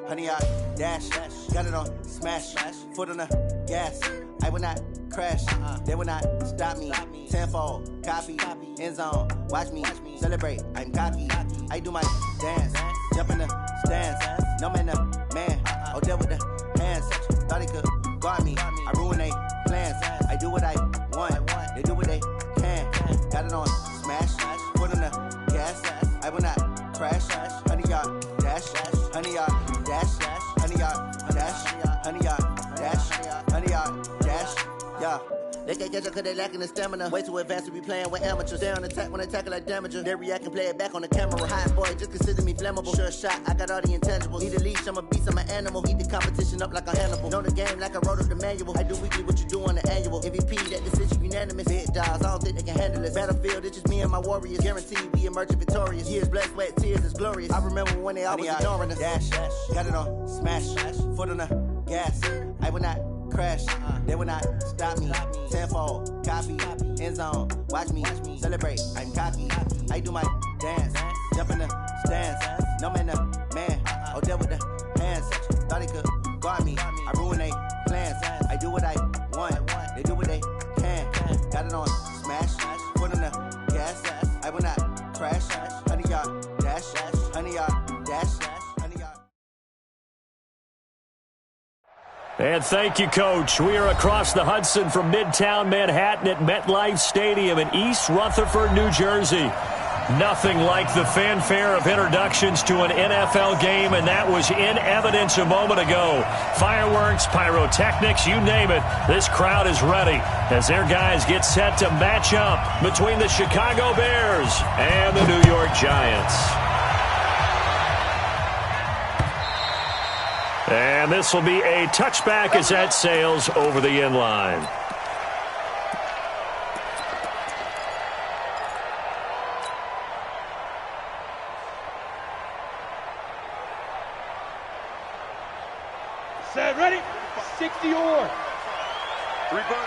honey, I dash. Got it on smash. Foot on the gas. I will not crash. They will not stop me. Tenfold, copy, end zone. Watch me celebrate. I'm cocky. I do my dance. Jump in the stands. No man, man. Oh, deal with the hands. Thought he could guard me. I ruin they plans. I do what I want. They do what they can. Got it on smash. Foot on the gas. I will not crash. Honey, yard dash. Honey, yard dash. Honey, yard dash. Honey, yard dash. Honey, yard dash. Yeah. They can't catch up cause they lacking the stamina. Way too advanced to be playing with amateurs. Stay on attack when they tackle like damager. They react and play it back on the camera. Hot boy, just consider me flammable. Sure shot, I got all the intangibles. Need a leash, I'm a beast, I'm an animal. Eat the competition up like a Hannibal. Know the game like I wrote up the manual. I do weekly what you do on the annual. MVP, that decision unanimous. Big dogs, I don't think they can handle it. Battlefield, it's just me and my warriors. Guaranteed we emerging victorious. Years, blood, sweat, tears, it's glorious. I remember when they always ignoring us. Dash, got it on smash. Foot on the gas. I will not crash. They will not stop me. Tenfold, copy, end zone. Watch me celebrate. I'm cocky. I do my dance. Jump in the stands. No man, man. Oh, deal with the hands. Thought he could guard me. I ruin they plans. I do what I want. They do what they can. Got it on smash. Foot on the gas. I will not crash. Honey, yard dash. Honey, yard dash. And thank you, Coach. We are across the Hudson from Midtown Manhattan at MetLife Stadium in East Rutherford, New Jersey. Nothing like the fanfare of introductions to an NFL game, and that was in evidence a moment ago. Fireworks, pyrotechnics, you name it. This crowd is ready as their guys get set to match up between the Chicago Bears and the New York Giants. And this will be a touchback as that sails over the end line. Set, ready? 60-yard. Three butt.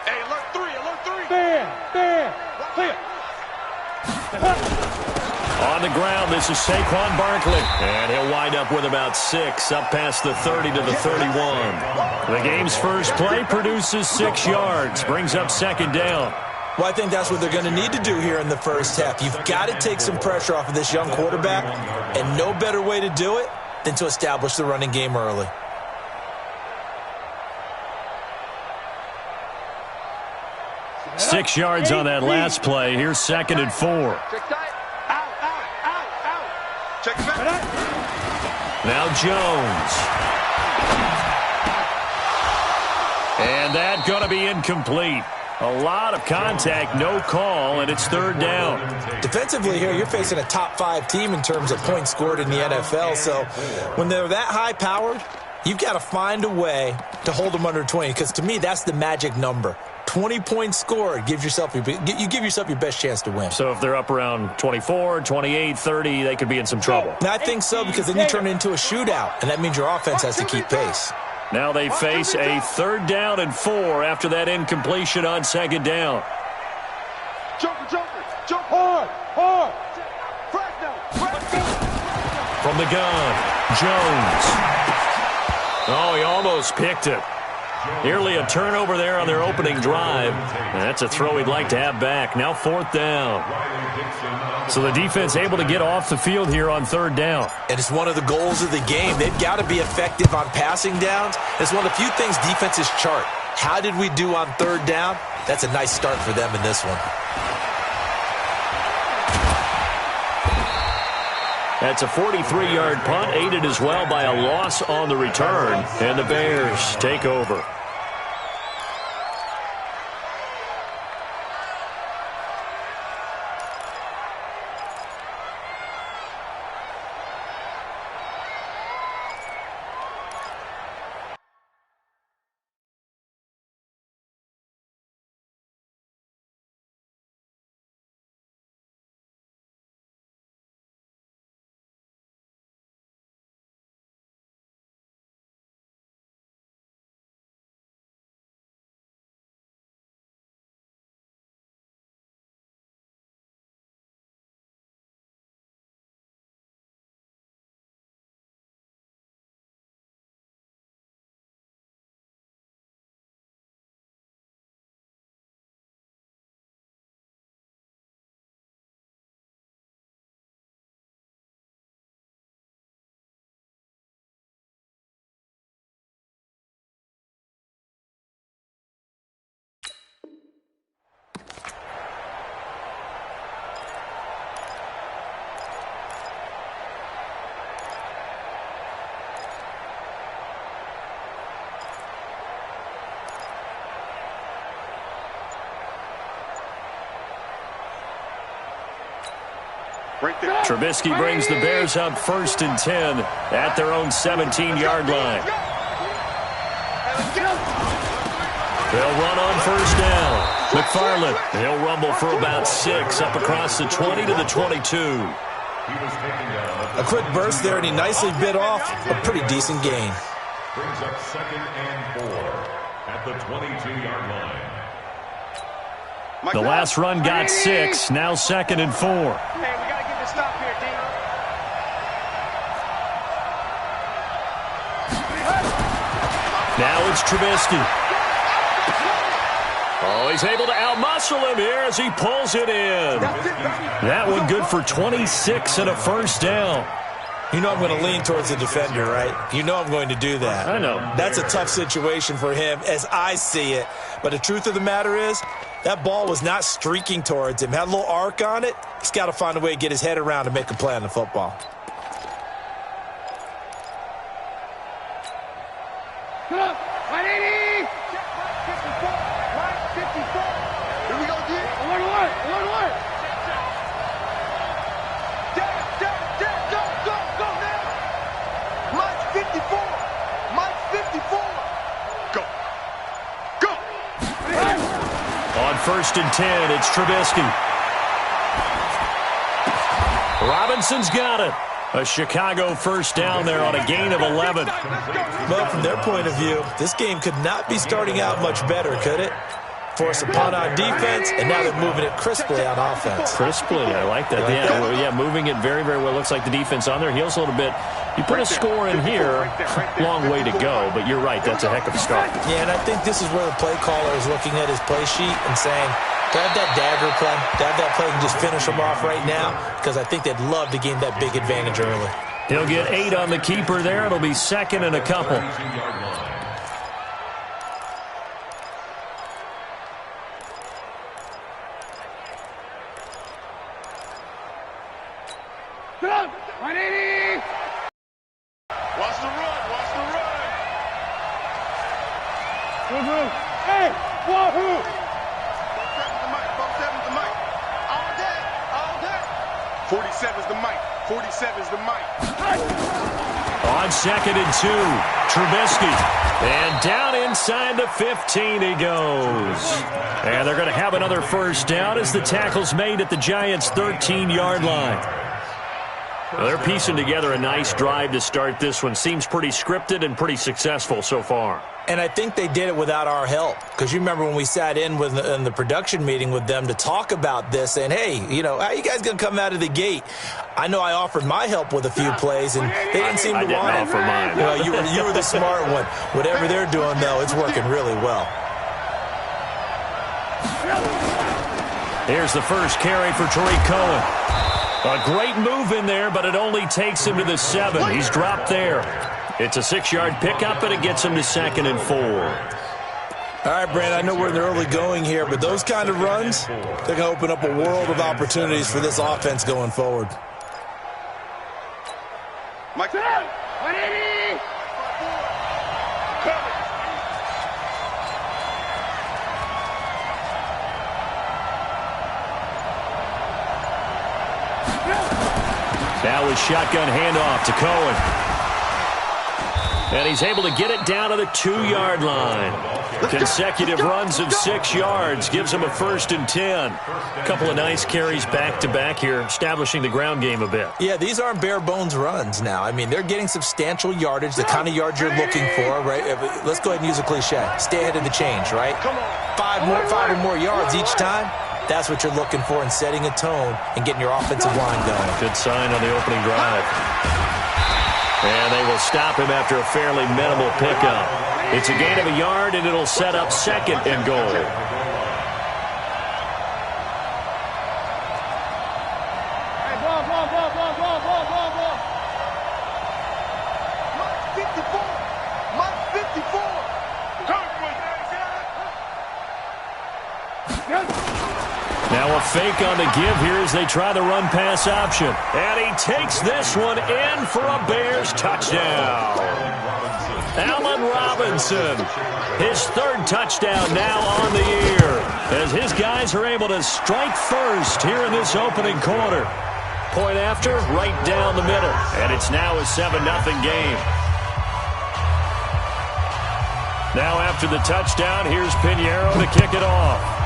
Hey, alert three. Bam, clear. On the ground, this is Saquon Barkley. And he'll wind up with about 6, up past the 30 to the 31. The game's first play produces 6 yards, brings up second down. Well, I think that's what they're going to need to do here in the first half. You've got to take some pressure off of this young quarterback, and no better way to do it than to establish the running game early. Six yards on that last play. Here's 2nd and 4. Check it back. Now Jones. And that's going to be incomplete. A lot of contact, no call, and it's 3rd down. Defensively here, you're facing a top 5 team in terms of points scored in the NFL. So when they're that high-powered, you've got to find a way to hold them under 20, because to me, that's the magic number. 20 points scored, you give yourself your best chance to win. So if they're up around 24, 28, 30, they could be in some trouble. Now, I think so, because then you turn it into a shootout, and that means your offense has to keep pace. Now they face a 3rd down and 4 after that incompletion on 2nd down. Jump hard. From the gun, Jones. Oh, he almost picked it. Nearly a turnover there on their opening drive. And that's a throw he'd like to have back. Now 4th down. So the defense able to get off the field here on 3rd down. And it's one of the goals of the game. They've got to be effective on passing downs. It's one of the few things defenses chart. How did we do on 3rd down? That's a nice start for them in this one. That's a 43-yard punt, aided as well by a loss on the return. And the Bears take over. Right there. Trubisky brings the Bears up 1st and 10 at their own 17-yard line. They'll run on 1st down. McFarland, he'll rumble for about 6 up across the 20 to the 22. A quick burst there, and he nicely bit off a pretty decent gain. Brings up 2nd and 4 at the 22-yard line. The last run got 6, now 2nd and 4. Hey, we got to get this stop here, D. Now it's Trubisky. Oh, he's able to outmuscle him here as he pulls it in. That one good for 26 and a 1st down. You know I'm going to lean towards the defender, right? You know I'm going to do that. I know. That's a tough situation for him as I see it. But the truth of the matter is, that ball was not streaking towards him. Had a little arc on it. He's got to find a way to get his head around and make a play on the football. Come on, 180! 54! Here we go, D. Alert! Go now! Mike 54! Mike 54! Go. On 1st and 10, it's Trubisky. Robinson's got it. A Chicago 1st down there on a gain of 11. Well, from their point of view, this game could not be starting out much better, could it? Force a punt on defense, and now they're moving it crisply on offense. Crisply, I like that. Yeah, moving it very, very well. Looks like the defense on their heels a little bit. You put a score in here, long way to go, but you're right, that's a heck of a start. Yeah, and I think this is where the play caller is looking at his play sheet and saying, do I have that dagger play? Do I have that play and just finish them off right now? Because I think they'd love to gain that big advantage early. He'll get 8 on the keeper there. It'll be 2nd and a couple. Come on, 180! Watch the run. Hey, wahoo! 47's the mic. 47's the mic. On 2nd and 2, Trubisky. And down inside the 15 he goes. And they're going to have another 1st down as the tackle's made at the Giants' 13-yard line. Well, they're piecing together a nice drive to start this one. Seems pretty scripted and pretty successful so far. And I think they did it without our help. Because you remember when we sat in the production meeting with them to talk about this, and hey, you know, how you guys going to come out of the gate? I know I offered my help with a few plays, and they didn't seem to want it. I didn't offer mine. You know, you were the smart one. Whatever they're doing, though, it's working really well. Here's the first carry for Tariq Cohen. A great move in there, but it only takes him to the 7. He's dropped there. It's a 6-yard pickup, and it gets him to 2nd and 4. All right, Brand, I know we're in the early going here, but those kind of runs, they're going to open up a world of opportunities for this offense going forward. Mike, 180! Now a shotgun handoff to Cohen. And he's able to get it down to the 2-yard line. Consecutive runs of 6 yards gives him a 1st and 10. A couple of nice carries back-to-back here, establishing the ground game a bit. Yeah, these aren't bare-bones runs now. I mean, they're getting substantial yardage, the kind of yards you're looking for, right? Let's go ahead and use a cliche. Stay ahead of the change, right? 5 or more yards each time. That's what you're looking for in setting a tone and getting your offensive line going. Good sign on the opening drive. And they will stop him after a fairly minimal pickup. It's a gain of a yard, and it'll set up 2nd and goal. Hey, ball. Mike 54! Mike 54! Now a fake on the give here as they try the run-pass option. And he takes this one in for a Bears touchdown. Allen Robinson, his 3rd touchdown now on the year, as his guys are able to strike first here in this opening quarter. Point after, right down the middle. And it's now a 7-0 game. Now after the touchdown, here's Pinheiro to kick it off.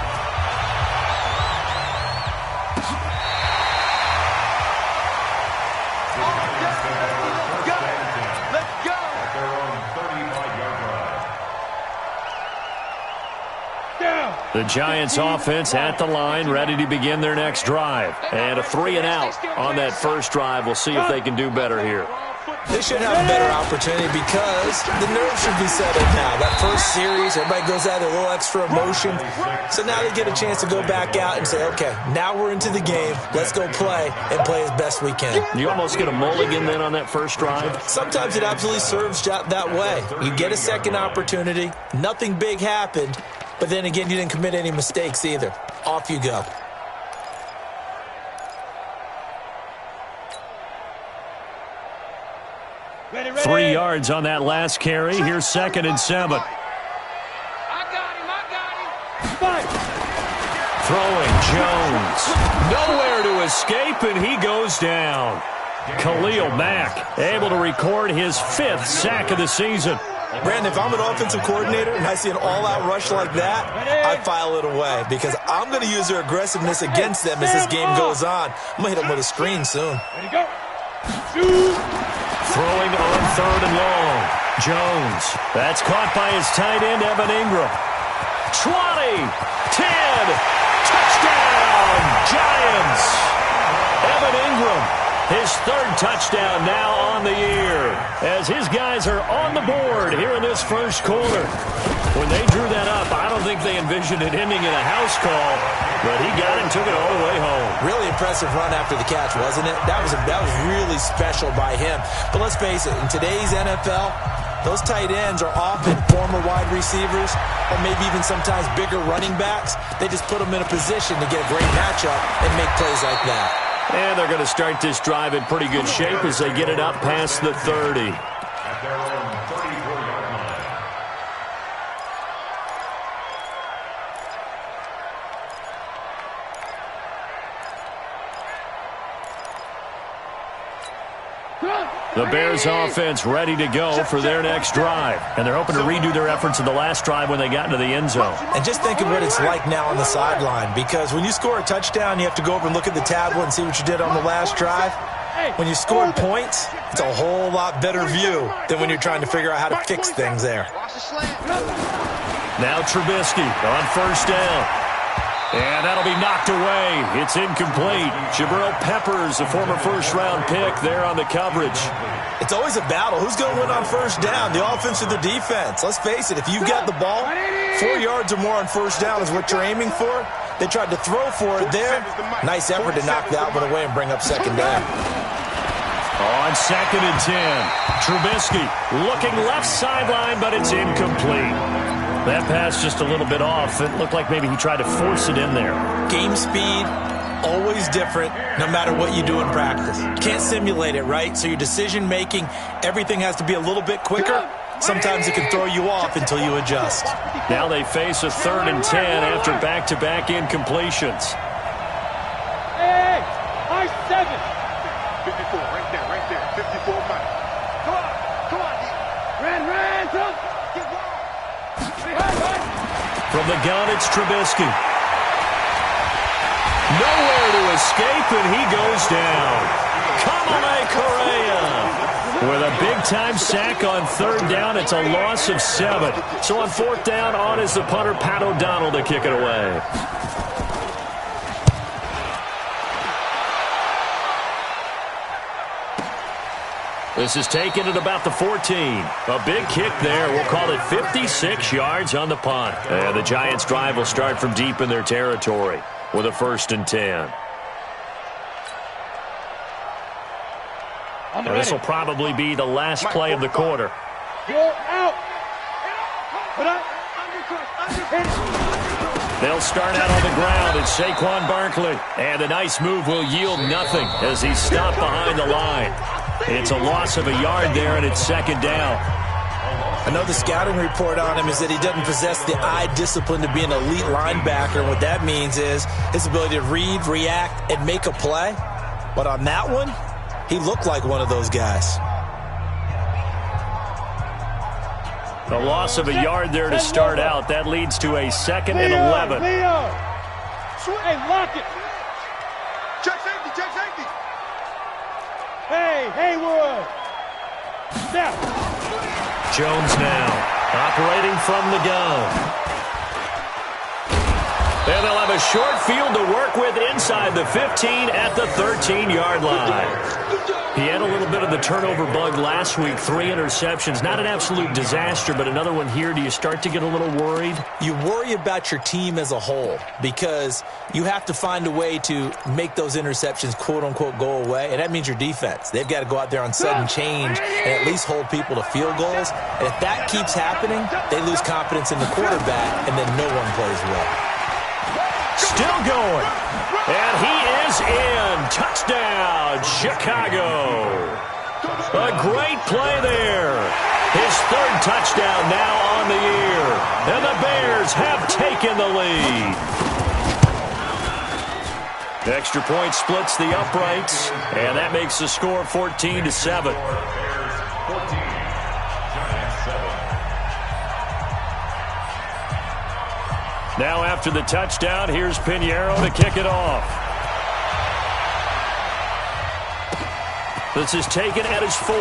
The Giants offense at the line, ready to begin their next drive. And a 3-and-out on that first drive. We'll see if they can do better here. They should have a better opportunity because the nerves should be settled now. That first series, everybody goes out with a little extra emotion. So now they get a chance to go back out and say, okay, now we're into the game. Let's go play and play as best we can. You almost get a mulligan then on that first drive? Sometimes it absolutely serves that way. You get a second opportunity. Nothing big happened. But then again, you didn't commit any mistakes either. Off you go. Ready. 3 yards on that last carry. Here's 2nd and 7. I got him. Fight. Throwing Jones. Nowhere to escape, and he goes down. Khalil Mack able to record his 5th sack of the season. Brandon, if I'm an offensive coordinator and I see an all-out rush like that, I file it away because I'm going to use their aggressiveness against them as this game goes on. I'm going to hit them with a screen soon. Ready, go. Shoot. Throwing on 3rd and long. Jones. That's caught by his tight end, Evan Ingram. 20. 10. Touchdown, Giants. Evan Ingram. His 3rd touchdown now on the year as his guys are on the board here in this first quarter. When they drew that up, I don't think they envisioned it ending in a house call, but he got it and took it all the way home. Really impressive run after the catch, wasn't it? That was really special by him. But let's face it, in today's NFL, those tight ends are often former wide receivers or maybe even sometimes bigger running backs. They just put them in a position to get a great matchup and make plays like that. And they're going to start this drive in pretty good shape as they get it up past the 30. At their own 34-yard line. The Bears offense ready to go for their next drive. And they're hoping to redo their efforts in the last drive when they got into the end zone. And just think of what it's like now on the sideline, because when you score a touchdown, you have to go over and look at the tablet and see what you did on the last drive. When you scored points, it's a whole lot better view than when you're trying to figure out how to fix things there. Now Trubisky on 1st down. And that'll be knocked away. It's incomplete. Jabril Peppers, a former first-round pick, there on the coverage. It's always a battle. Who's going to win on 1st down, the offense or the defense? Let's face it, if you've got the ball, 4 yards or more on 1st down is what you're aiming for. They tried to throw for it there. Nice effort to knock that one away and bring up 2nd down. On 2nd and 10, Trubisky looking left sideline, but it's incomplete. That pass just a little bit off. It looked like maybe he tried to force it in there. Game speed, always different, no matter what you do in practice. Can't simulate it, right? So your decision-making, everything has to be a little bit quicker. Sometimes it can throw you off until you adjust. Now they face a 3rd and 10 after back-to-back incompletions. Hey, I 7. 54, right there. 54 Mike. Come on, D. Ran, jump. Get wild. From the gun, it's Trubisky. Nowhere to escape, and he goes down. Kamale Correa with a big-time sack on 3rd down. It's a loss of 7. So on 4th down, on is the punter, Pat O'Donnell, to kick it away. This is taken at about the 14. A big kick there. We'll call it 56 yards on the punt. And the Giants' drive will start from deep in their territory with a 1st and 10. This will probably be the last play of the quarter. Go out. They'll start out on the ground. It's Saquon Barkley. And a nice move will yield nothing as he's stopped behind the line. It's a loss of a yard there, and it's 2nd down. I know the scouting report on him is that he doesn't possess the eye discipline to be an elite linebacker. And what that means is his ability to read, react, and make a play. But on that one, he looked like one of those guys. A loss of a yard there to start out. That leads to a 2nd and 11. Leo. Hey, lock it. Check safety, check safety. Hey, Haywood. Snap. Jones now operating from the gun. And they'll have a short field to work with inside the 15 at the 13-yard line. He had a little bit of the turnover bug last week, 3 interceptions. Not an absolute disaster, but another one here. Do you start to get a little worried? You worry about your team as a whole because you have to find a way to make those interceptions, quote-unquote, go away, and that means your defense. They've got to go out there on sudden change and at least hold people to field goals. And if that keeps happening, they lose confidence in the quarterback, and then no one plays well. Still going. And he is in. Touchdown, Chicago. A great play there. His 3rd touchdown now on the year. And the Bears have taken the lead. The extra point splits the uprights, and that makes the score 14-7. Now after the touchdown, here's Pinheiro to kick it off. This is taken at his 4.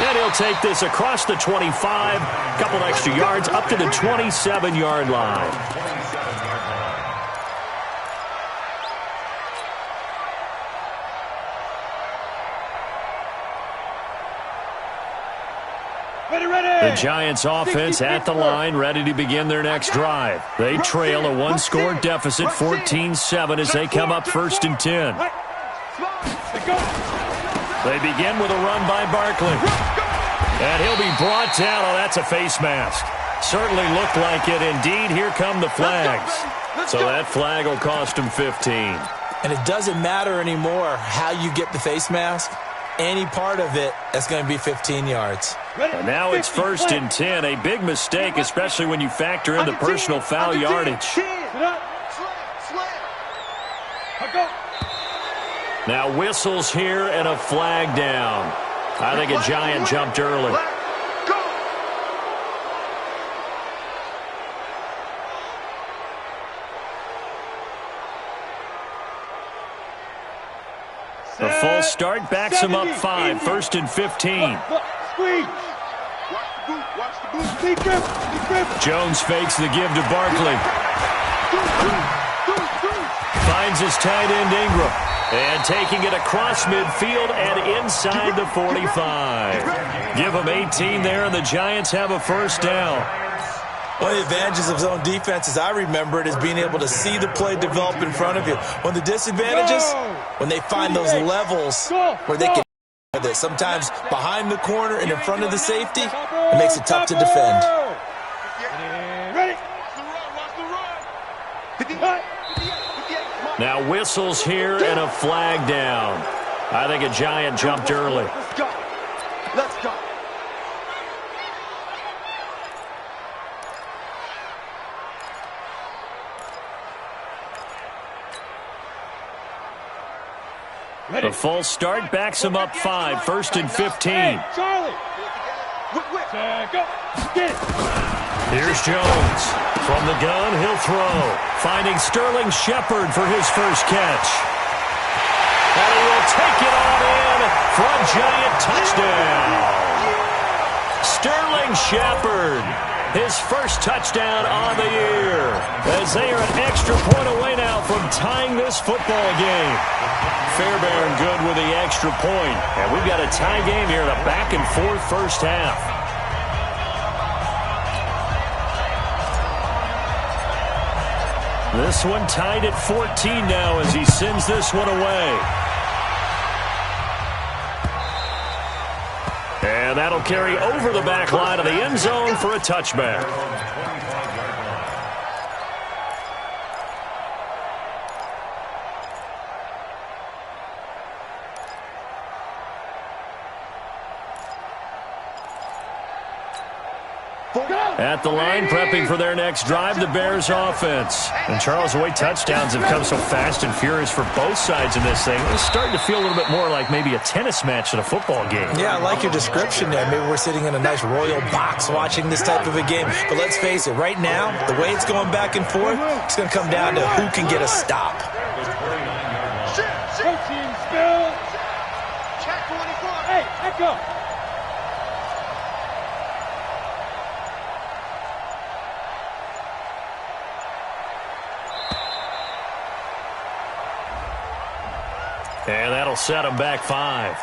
And he'll take this across the 25, couple extra yards up to the 27-yard line. The Giants offense at the line, ready to begin their next drive. They trail a 1-score deficit, 14-7, as they come up 1st and 10. They begin with a run by Barkley. And he'll be brought down. Oh, that's a face mask. Certainly looked like it. Indeed, here come the flags. So that flag will cost him 15. And it doesn't matter anymore how you get the face mask. Any part of it, that's going to be 15 yards. And now it's 1st and 10. A big mistake, especially when you factor in the personal foul yardage. Now whistles here and a flag down. I think a Giant jumped early. The full start backs him up 5, 1st and 15. Jones fakes the give to Barkley. Finds his tight end Ingram. And taking it across midfield and inside the 45. Give him 18 there, and the Giants have a 1st down. One of the advantages of zone defense, as I remember it, is being able to see the play develop in front of you. One of the disadvantages, when they find those levels where they can with it. Sometimes behind the corner and in front of the safety, it makes it tough to defend. Now whistles here and a flag down. I think a Giant jumped early. Let's go. Let's go. The full start backs him up 5, 1st and 15. Hey, Charlie. Go. Get it. Here's Jones. From the gun, he'll throw. Finding Sterling Shepard for his 1st catch. And he will take it on in for a Giant touchdown. Sterling Shepard, his 1st touchdown on the year. As they are an extra point away now from tying this football game. Fairbairn good with the extra point. And we've got a tie game here in a back-and-forth 1st half. This one tied at 14 now as he sends this one away. And that'll carry over the back line of the end zone for a touchback. At the line, prepping for their next drive, the Bears offense. And Charles, the way touchdowns have come so fast and furious for both sides in this thing, it's starting to feel a little bit more like maybe a tennis match at a football game. Yeah, I like your description there. Maybe we're sitting in a nice royal box watching this type of a game. But let's face it, right now, the way it's going back and forth, it's going to come down to who can get a stop. Coaching spill. Check 24. Hey, echo. And that'll set them back 5.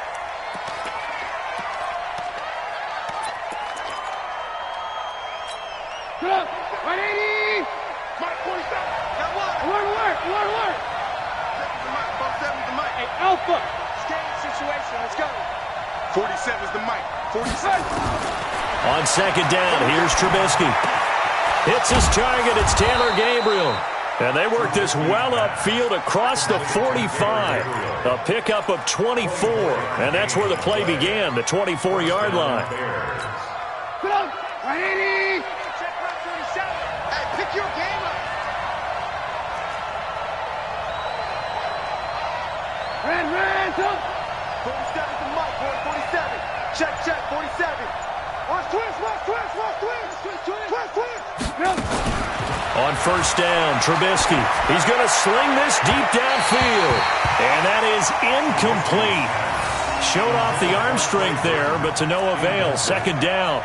Good up. 180. Mike 47. Got one. Alert. The mic. Both 7's the mic. Hey, Alpha. Game situation. Let's go. 47's the mic. 47. On second down, here's Trubisky. Hits his target. It's Taylor Gabriel. And they work this well upfield across the 45. A pickup of 24. And that's where the play began, the 24-yard line. Good up. 180. Check 47. Hey, pick your game up. Red, up. 47's the mic, boy. 47. Check. 47. Watch twist. Good. On first down, Trubisky. He's going to sling this deep downfield. And that is incomplete. Showed off the arm strength there, but to no avail. Second down.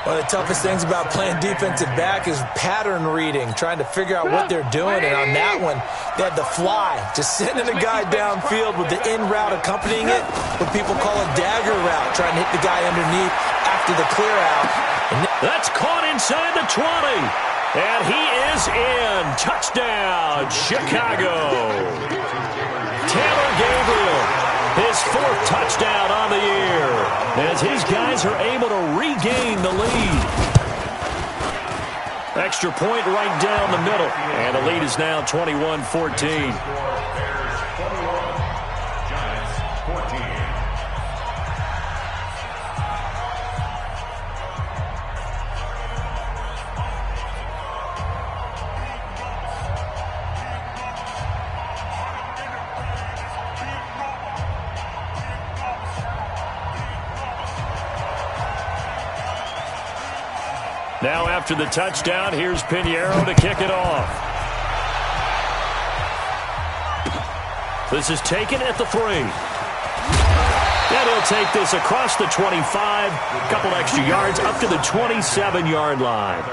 One of the toughest things about playing defensive back is pattern reading, trying to figure out what they're doing. And on that one, they had the fly, just sending a guy downfield with the in route accompanying it, what people call a dagger route, trying to hit the guy underneath after the clear out. That's caught inside the 20. And he is in. Touchdown, Chicago. Taylor Gabriel, his 4th touchdown on the year, as his guys are able to regain the lead. Extra point right down the middle, and the lead is now 21-14. Now after the touchdown, here's Pinheiro to kick it off. This is taken at the 3. And he'll take this across the 25, a couple extra yards up to the 27-yard line.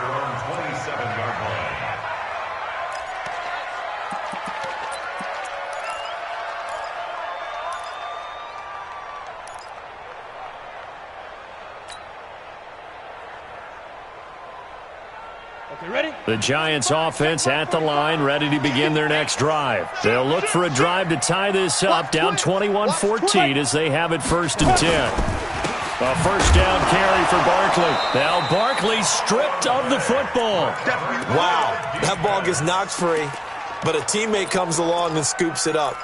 Ready? The Giants offense at the line, ready to begin their next drive. They'll look for a drive to tie this up, down 21-14 as they have it 1st and 10. A first down carry for Barkley. Now Barkley stripped of the football. Wow, that ball gets knocked free, but a teammate comes along and scoops it up.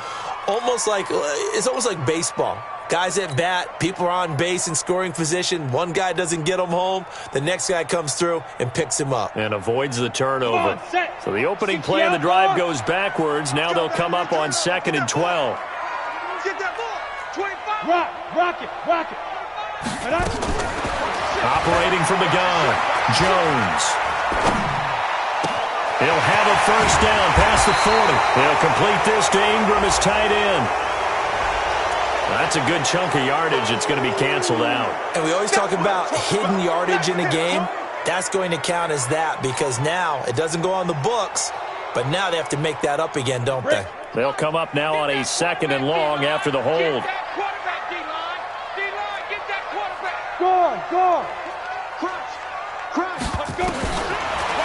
It's almost like baseball. Guys at bat, people are on base in scoring position. One guy doesn't get him home. The next guy comes through and picks him up. And avoids the turnover. So the opening play of the drive goes backwards. Now they'll come up on 2nd and 12. Get that ball. 25. Rock it. Operating from the gun, Jones. He'll have a first down past the 40. He'll complete this to Ingram as tight end. That's a good chunk of yardage. It's going to be canceled out. And we always talk about hidden yardage in a game. That's going to count as that because now it doesn't go on the books, but now they have to make that up again, don't they? They'll come up now on a 2nd and long after the hold. Go. Crunch. Let's go.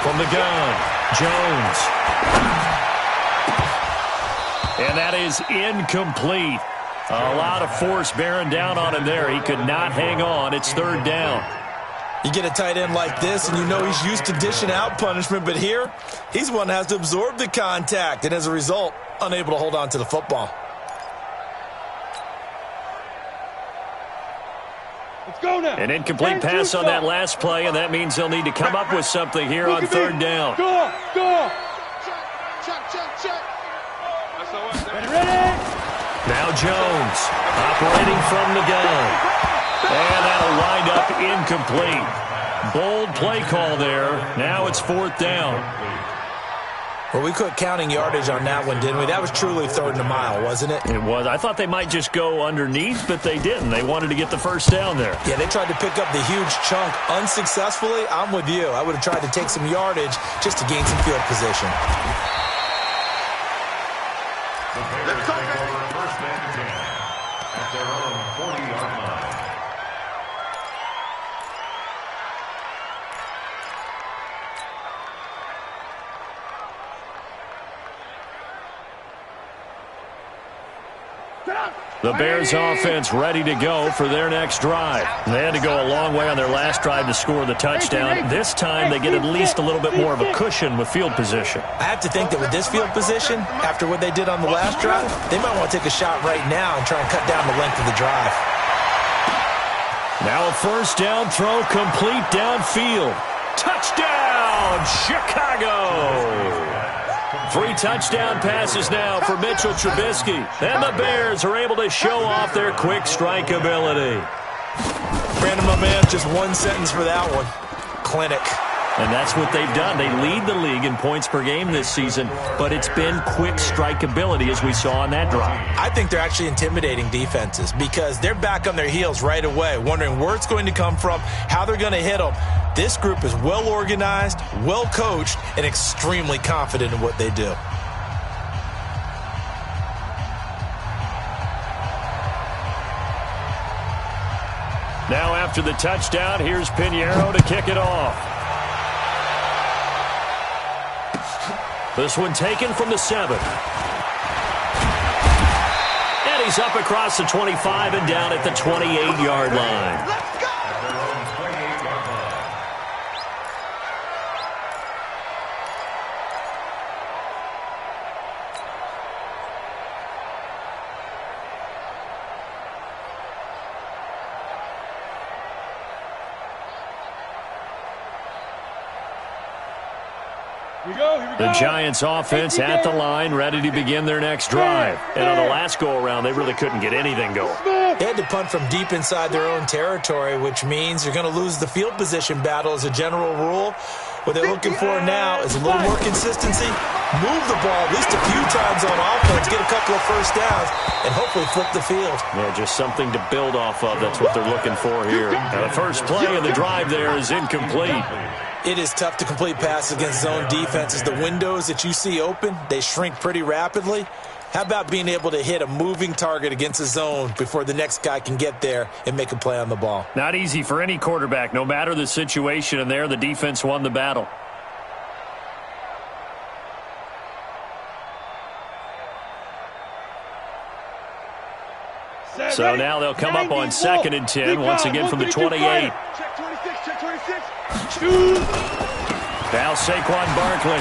From the gun, Jones. And that is incomplete. A lot of force bearing down on him there. He could not hang on. It's 3rd down. You get a tight end like this, and you know he's used to dishing out punishment, but here, he's the one that has to absorb the contact, and as a result, unable to hold on to the football. Let's go An incomplete pass on that last play, and that means they'll need to come up with something here on third down. Go. Ready. Now Jones operating from the gun. And that'll wind up incomplete. Bold play call there. Now it's fourth down. Well, we quit counting yardage on that one, didn't we? That was truly third and a mile, wasn't it? It was. I thought they might just go underneath, but they didn't. They wanted to get the first down there. Yeah, they tried to pick up the huge chunk unsuccessfully. I'm with you. I would have tried to take some yardage just to gain some field position. Let's go, baby. First and 10 at their own 40-yard line. The Bears offense ready to go for their next drive. They had to go a long way on their last drive to score the touchdown. This time they get at least a little bit more of a cushion with field position. I have to think that with this field position, after what they did on the last drive, they might want to take a shot right now and try and cut down the length of the drive. Now a first down throw complete downfield. Touchdown, Chicago! 3 touchdown passes now for Mitchell Trubisky. And the Bears are able to show off their quick strike ability. Brandon, my man, just one sentence for that one. Clinic. And that's what they've done. They lead the league in points per game this season, but it's been quick strike ability as we saw on that drive. I think they're actually intimidating defenses because they're back on their heels right away, wondering where it's going to come from, how they're going to hit them. This group is well organized, well coached, and extremely confident in what they do. Now after the touchdown, here's Pinheiro to kick it off. This one taken from the 7. And he's up across the 25 and down at the 28-yard line. Let's go! Here we go. The Giants offense at the line, ready to begin their next drive. And on the last go-around, they really couldn't get anything going. They had to punt from deep inside their own territory, which means you're going to lose the field position battle as a general rule. What they're looking for now is a little more consistency, move the ball at least a few times on offense, get a couple of first downs, and hopefully flip the field. Yeah, just something to build off of. That's what they're looking for here. Now, the first play of the drive there is incomplete. It is tough to complete passes against zone defenses. The windows that you see open, they shrink pretty rapidly. How about being able to hit a moving target against a zone before the next guy can get there and make a play on the ball? Not easy for any quarterback, no matter the situation, and there the defense won the battle. So now they'll come up on 2nd and 10, once again from the 28. Check 26, check 26. Now Saquon Barkley.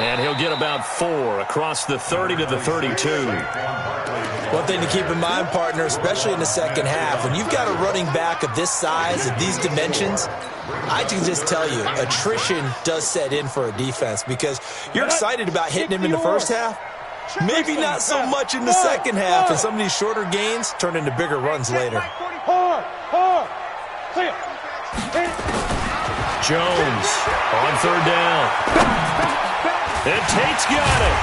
And he'll get about 4 across the 30 to the 32. One thing to keep in mind, partner, especially in the second half, when you've got a running back of this size, of these dimensions, I can just tell you, attrition does set in for a defense because you're excited about hitting him in the first half. Maybe not so much in the second half, and some of these shorter gains turn into bigger runs later. Hard. Jones on 3rd down. And Tate's got it.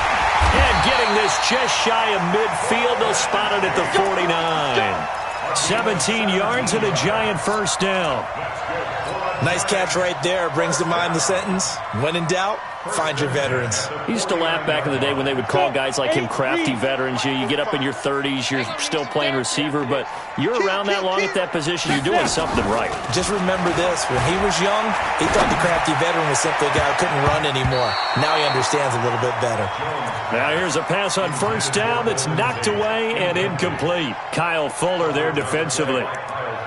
And getting this just shy of midfield, they'll spot it at the 49. 17 yards and a Giant first down. Nice catch right there. Brings to mind the sentence, when in doubt, find your veterans. He used to laugh back in the day when they would call guys like him crafty veterans. You get up in your 30s, you're still playing receiver, but you're around that long at that position, you're doing something right. Just remember this, when he was young, he thought the crafty veteran was simply a guy who couldn't run anymore. Now he understands a little bit better. Now here's a pass on first down that's knocked away and incomplete. Kyle Fuller there defensively.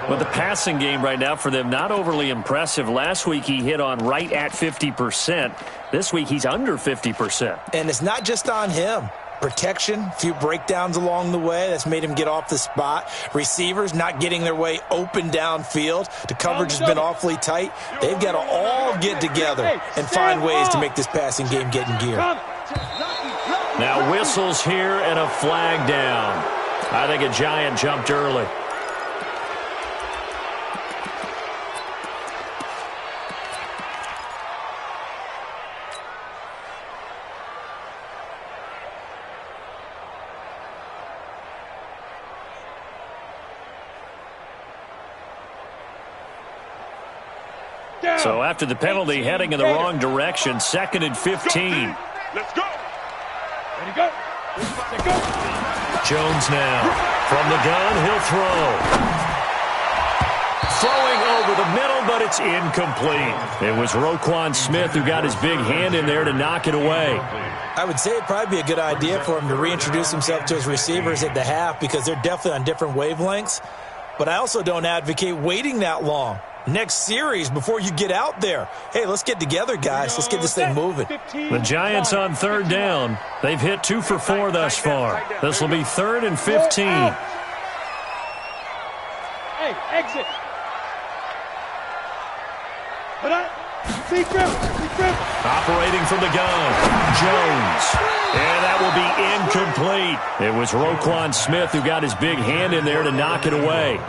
But the passing game right now for them, not overly impressive. Last week he hit on right at 50%. This week he's under 50%. And it's not just on him. protection, a few breakdowns along the way. That's made him get off the spot. Receivers not getting their way open downfield. The coverage has been awfully tight. They've got to all get together and find ways to make this passing game get in gear. Now whistles here and a flag down. I think a Giant jumped early. So after the penalty, heading in the wrong direction, 2nd and 15. Let's go. Ready, go. Let's go. Jones now. From the gun, he'll throw. Throwing over the middle, but it's incomplete. It was Roquan Smith who got his big hand in there to knock it away. I would say it'd probably be a good idea for him to reintroduce himself to his receivers at the half because they're definitely on different wavelengths. But I also don't advocate waiting that long. Next series before you get out there. Hey, let's get together, guys. Let's get this thing moving. The Giants on 3rd down. They've hit 2 for 4 thus far. This will be 3rd and 15. Hey, exit. Put up. Secret. Operating from the gun. Jones. And that will be incomplete. It was Roquan Smith who got his big hand in there to knock it away.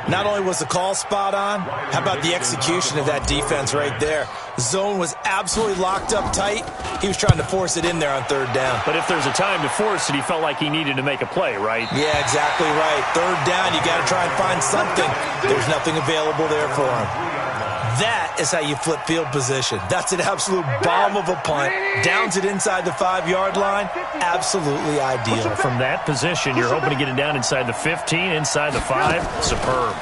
Not only was the call spot on, how about the execution of that defense right there? Zone was absolutely locked up tight. He was trying to force it in there on 3rd down. But if there's a time to force it, he felt like he needed to make a play, right? Yeah, exactly right. 3rd down, you got to try and find something. There's nothing available there for him. That is how you flip field position. That's an absolute bomb of a punt. Downs it inside the 5-yard line. Absolutely ideal. From that position, you're hoping to get it down inside the 15, inside the 5. Superb.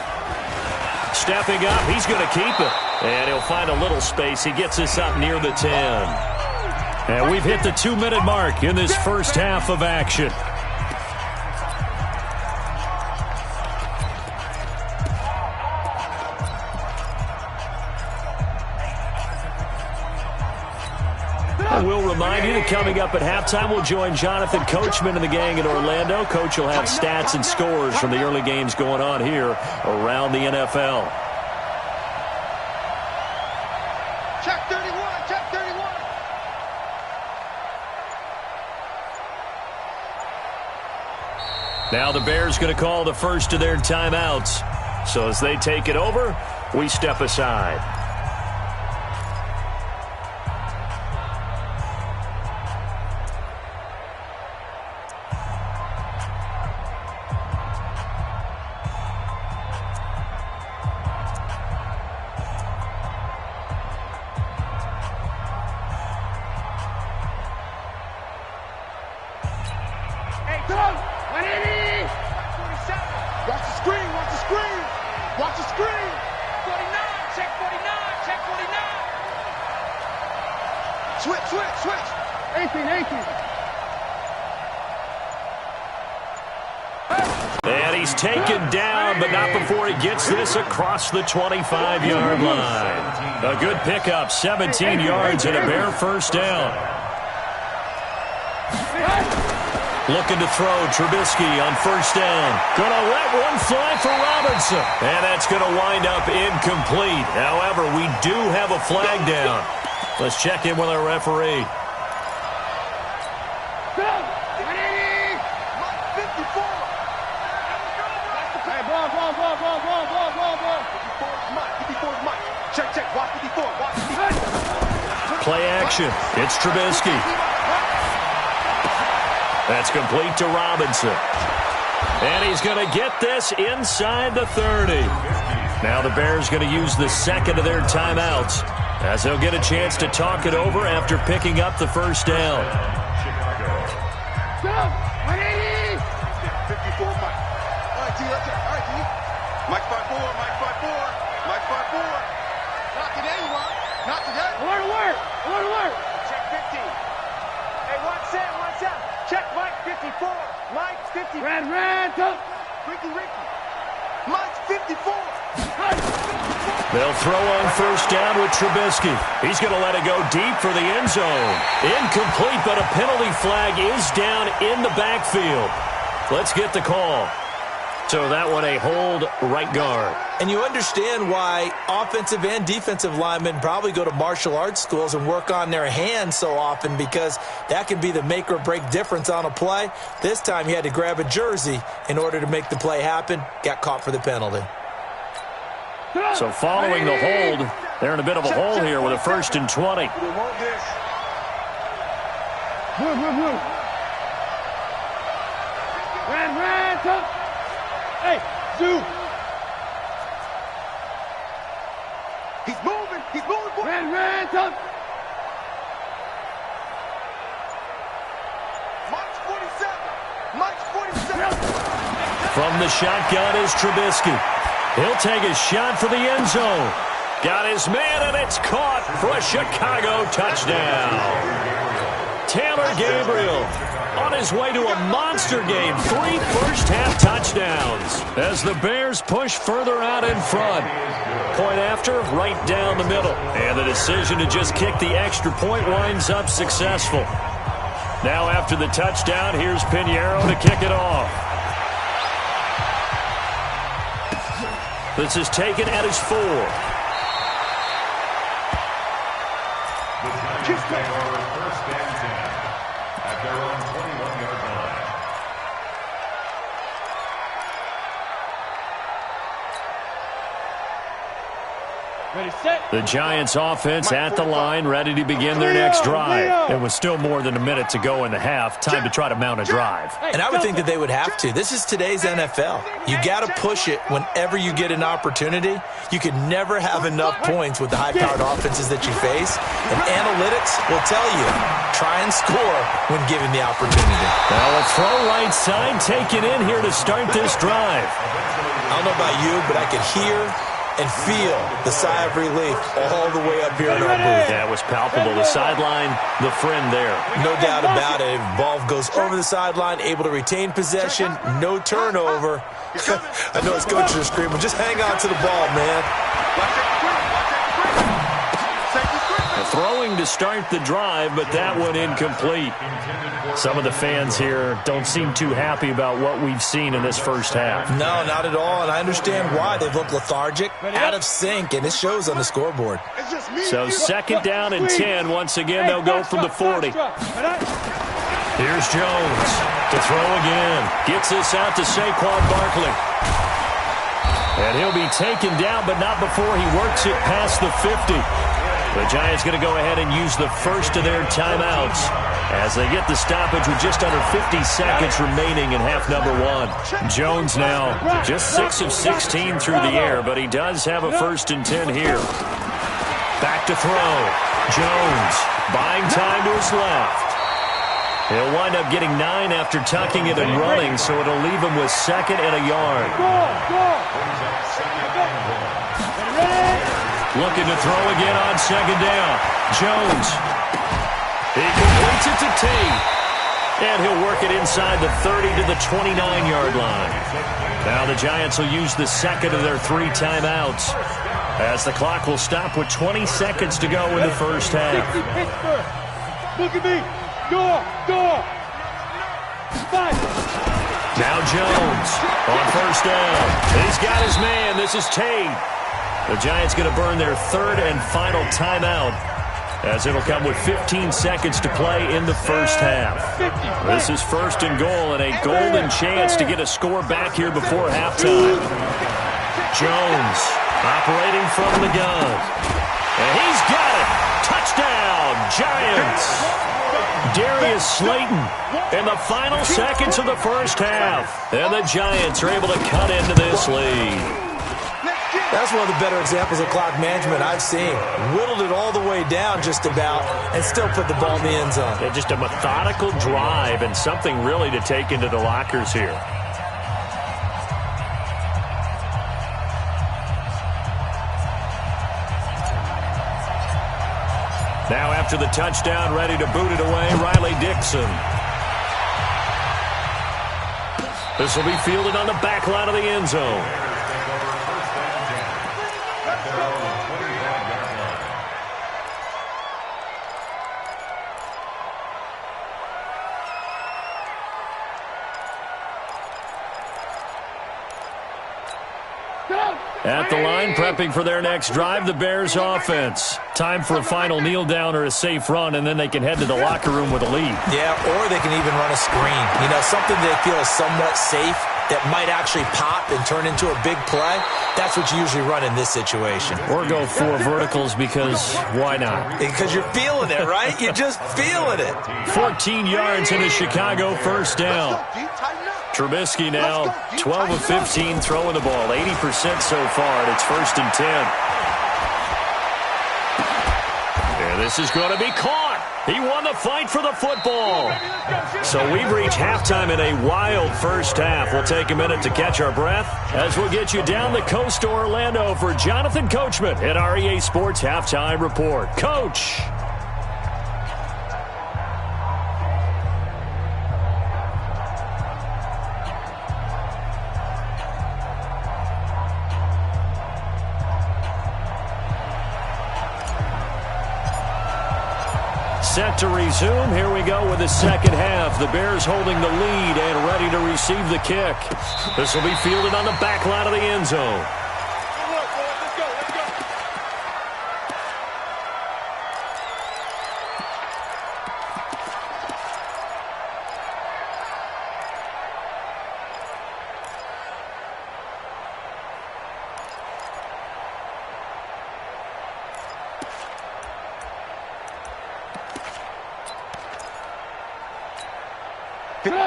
Stepping up, he's going to keep it. And he'll find a little space. He gets us up near the 10. And we've hit the 2-minute mark in this first half of action. We'll remind you that coming up at halftime, we'll join Jonathan Coachman and the gang in Orlando. Coach will have stats and scores from the early games going on here around the NFL. Check 31, check 31. Now the Bears going to call the first of their timeouts. So as they take it over, we step aside. And he's taken down, but not before he gets this across the 25-yard line. A good pickup, 17 yards and a Bear first down. Looking to throw, Trubisky on first down. Gonna let one fly for Robinson. And that's gonna wind up incomplete. However, we do have a flag down. Let's check in with our referee. Play action. It's Trubisky. That's complete to Robinson. And he's going to get this inside the 30. Now the Bears going to use the second of their timeouts as they'll get a chance to talk it over after picking up the first down. 180. 54, Mike. All right, T. All right, T. Mike 5-4, Mike 5-4, Mike 5-4. Not today, you are. Not today. Where to work? Where to work? Check 15. Hey, 1-7. Check Mike 54. Mike 54. Red, go. Ricky. Mike 54. They'll throw on first down with Trubisky. He's going to let it go deep for the end zone. Incomplete, but a penalty flag is down in the backfield. Let's get the call. So that one a hold right guard. And you understand why offensive and defensive linemen probably go to martial arts schools and work on their hands so often, because that can be the make or break difference on a play. This time he had to grab a jersey in order to make the play happen. Got caught for the penalty. So following the hold, they're in a bit of a hole here with a 1st and 20. Ran, come. Hey, Zoo. He's moving, boy. Ran, come. Mike's 47. From the shotgun is Trubisky. He'll take a shot for the end zone. Got his man, and it's caught for a Chicago touchdown. Taylor Gabriel on his way to a monster game. 3 first-half touchdowns as the Bears push further out in front. Point after, right down the middle. And the decision to just kick the extra point winds up successful. Now after the touchdown, here's Pinheiro to kick it off. This is taken at his 4. The Giants take over 1st and 10 at their own 21-yard line. Ready, set. The Giants offense at the line, ready to begin their next drive. It was still more than a minute to go in the half. Time to try to mount a drive. And I would think that they would have to. This is today's NFL. You got to push it whenever you get an opportunity. You can never have enough points with the high-powered offenses that you face. And analytics will tell you, try and score when given the opportunity. Well, a throw right side taken in here to start this drive. I don't know about you, but I could hear and feel the sigh of relief all the way up here in our booth. Yeah, it was palpable. The sideline, the friend there. No doubt about it. Ball goes over the sideline, able to retain possession, no turnover. I know his coaches are screaming, just hang on to the ball, man. Throwing to start the drive, but that one incomplete. Some of the fans here don't seem too happy about what we've seen in this first half. No, not at all, and I understand why. They've looked lethargic, out of sync, and it shows on the scoreboard. So 2nd down and 10. Once again, they'll go from the 40. Here's Jones to throw again. Gets this out to Saquon Barkley. And he'll be taken down, but not before he works it past the 50. The Giants going to go ahead and use the first of their timeouts as they get the stoppage with just under 50 seconds remaining in half number 1. Jones now just 6 of 16 through the air, but he does have a 1st and 10 here. Back to throw. Jones buying time to his left. He'll wind up getting 9 after tucking it and running, so it'll leave him with 2nd and a yard. Looking to throw again on 2nd down. Jones. He completes it to Tate. And he'll work it inside the 30 to the 29-yard line. Now the Giants will use the 2nd of their 3 timeouts as the clock will stop with 20 seconds to go in the first half. Look at me. Door. Fight. Now Jones on 1st down. He's got his man. This is Tate. The Giants going to burn their 3rd and final timeout as it'll come with 15 seconds to play in the first half. This is 1st and goal and a golden chance to get a score back here before halftime. Jones operating from the gun. And he's got it. Touchdown, Giants. Darius Slayton in the final seconds of the first half. And the Giants are able to cut into this lead. That's one of the better examples of clock management I've seen. Whittled it all the way down just about and still put the ball in the end zone. Yeah, just a methodical drive and something really to take into the lockers here. Now after the touchdown, ready to boot it away, Riley Dixon. This will be fielded on the back line of the end zone. At the line, prepping for their next drive, the Bears offense. Time for a final kneel down or a safe run, and then they can head to the locker room with a lead. Yeah, or they can even run a screen. You know, something they feel is somewhat safe that might actually pop and turn into a big play. That's what you usually run in this situation. Or go 4 verticals because why not? Because you're feeling it, right? You're just feeling it. 14 yards into Chicago, first down. Trubisky now 12 of 15 throwing the ball, 80% so far, and it's 1st and 10. And this is going to be caught. He won the fight for the football. So we've reached halftime in a wild first half. We'll take a minute to catch our breath as we'll get you down the coast to Orlando for Jonathan Coachman at our EA Sports Halftime Report. Coach. Set to resume. Here we go with the second half. The Bears holding the lead and ready to receive the kick. This will be fielded on the back line of the end zone.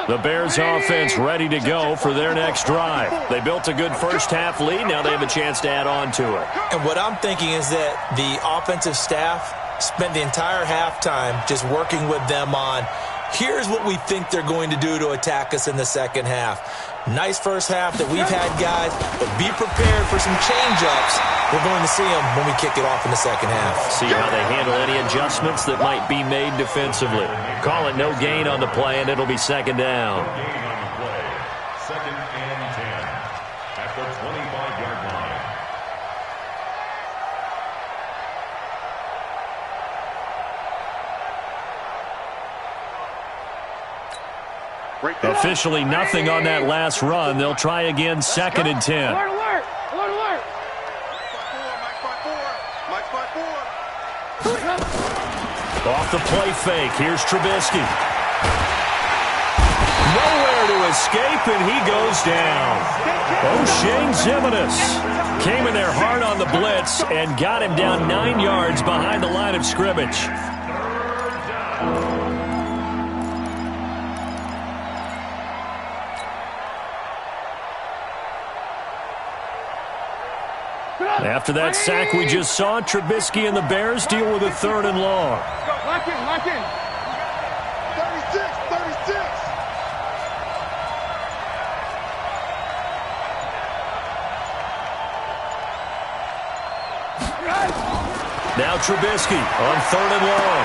The Bears offense ready to go for their next drive. They built a good first half lead. Now they have a chance to add on to it. And what I'm thinking is that the offensive staff spent the entire halftime just working with them on, here's what we think they're going to do to attack us in the second half. Nice first half that we've had, guys, but be prepared for some change-ups. We're going to see them when we kick it off in the second half. See how they handle any adjustments that might be made defensively. Call it no gain on the play, and it'll be second down. No gain on the play. 2nd and 10 at the 25-yard line. Officially nothing on that last run. They'll try again, 2nd and 10. Alert, alert! Alert, alert! Off the play fake, here's Trubisky. Nowhere to escape, and he goes down. O'Shane Ximines came in there hard on the blitz and got him down 9 yards behind the line of scrimmage. After that sack we just saw, Trubisky and the Bears deal with a 3rd and long. Lock in, lock in. 36. Now Trubisky on 3rd and long.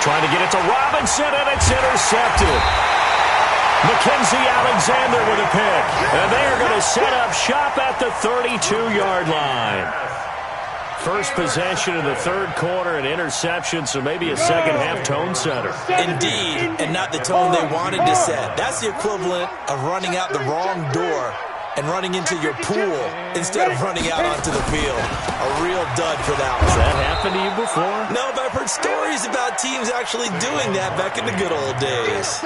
Trying to get it to Robinson, and it's intercepted. Mackenzie Alexander with a pick. And they are going to set up shop at the 32-yard line. First possession in the 3rd quarter, an interception, so maybe a second-half tone setter. Indeed, and not the tone they wanted to set. That's the equivalent of running out the wrong door and running into your pool instead of running out onto the field. A real dud for that one. Has that happened to you before? No, but I've heard stories about teams actually doing that back in the good old days.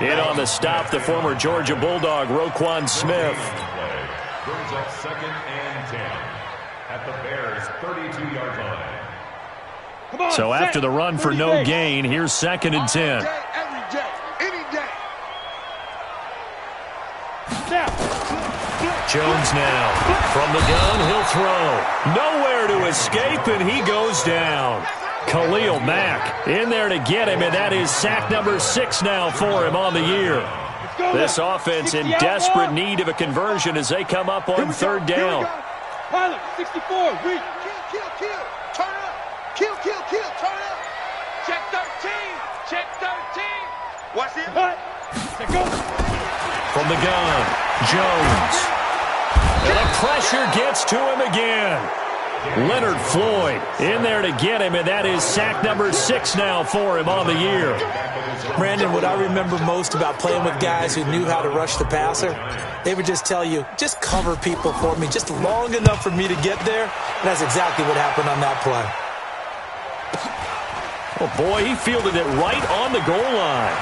In on the stop, the former Georgia Bulldog, Roquan Smith. Brings up 2nd and 10 at the Bears' 32-yard line. So after the run for no gain, here's 2nd and 10. Every day, any day. Jones now. From the gun, he'll throw. Nowhere to escape, and he goes down. Khalil Mack in there to get him, and that is sack number 6 now for him on the year. This offense in desperate need of a conversion as they come up on 3rd down. Pilot, 64, reach. Kill, turn up. Kill, turn up. Check 13, check 13. Watch this. Cut. Check go. From the gun, Jones. And the pressure gets to him again. Leonard Floyd in there to get him, and that is sack number 6 now for him on the year. Brandon, what I remember most about playing with guys who knew how to rush the passer, they would just tell you, just cover people for me, just long enough for me to get there. And that's exactly what happened on that play. Oh, boy, he fielded it right on the goal line.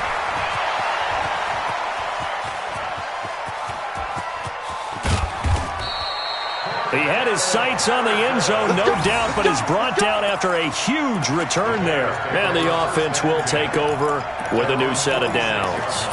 He had his sights on the end zone, no doubt, but is brought down after a huge return there. And the offense will take over with a new set of downs.